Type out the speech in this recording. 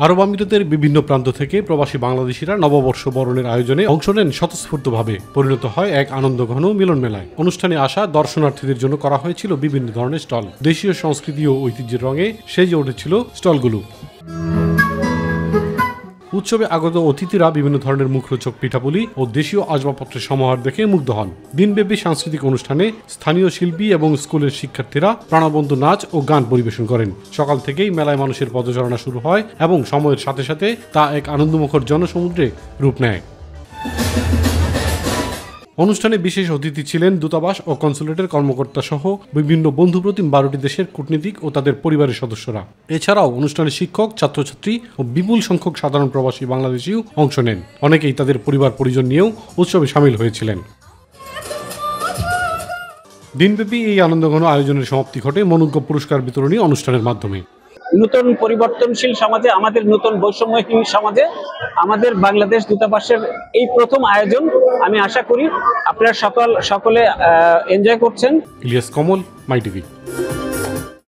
আরব আমিরাতের বিভিন্ন প্রান্ত থেকে প্রবাসী বাংলাদেশিরা নববর্ষ বরণের আয়োজনে অংশ নেন স্বতঃস্ফূর্তভাবে। পরিণত হয় এক আনন্দঘন মিলন মেলায়। অনুষ্ঠানে আসা দর্শনার্থীদের জন্য করা হয়েছিল বিভিন্ন ধরনের স্টল। দেশীয় সংস্কৃতি ও ঐতিহ্যের রঙে সেজে উঠেছিল স্টলগুলো। উৎসবে আগত অতিথিরা বিভিন্ন ধরনের মুখরোচক পিঠাপুলি ও দেশীয় আসবাবপত্রের সমাহার দেখে মুগ্ধ হন। দিনব্যাপী সাংস্কৃতিক অনুষ্ঠানে স্থানীয় শিল্পী এবং স্কুলের শিক্ষার্থীরা প্রাণবন্ত নাচ ও গান পরিবেশন করেন। সকাল থেকেই মেলায় মানুষের পদচারণা শুরু হয় এবং সময়ের সাথে সাথে তা এক আনন্দমুখর জনসমুদ্রে রূপ নেয়। অনুষ্ঠানে বিশেষ অতিথি ছিলেন দূতাবাস ও কনসুলেটের কর্মকর্তা সহ বিভিন্ন বন্ধুপ্রতিম 12টি দেশের কূটনীতিক ও তাদের পরিবারের সদস্যরা। এছাড়াও অনুষ্ঠানে শিক্ষক, ছাত্রছাত্রী ও বিপুল সংখ্যক সাধারণ প্রবাসী বাংলাদেশিও অংশ নেন। অনেকেই তাদের পরিবার পরিজন নিয়েও উৎসবে সামিল হয়েছিলেন। দিনব্যাপী এই আনন্দঘন আয়োজনের সমাপ্তি ঘটে মনোজ্ঞ পুরস্কার বিতরণী অনুষ্ঠানের মাধ্যমে। নতুন পরিবর্তনশীল সমাজে, আমাদের নতুন বৈষম্যহীন সমাজে আমাদের বাংলাদেশ দূতাবাসের এই প্রথম আয়োজন। আমি আশা করি আপনারা সকলে এনজয় করছেন। ইলিয়াস কমল, মাই টিভি।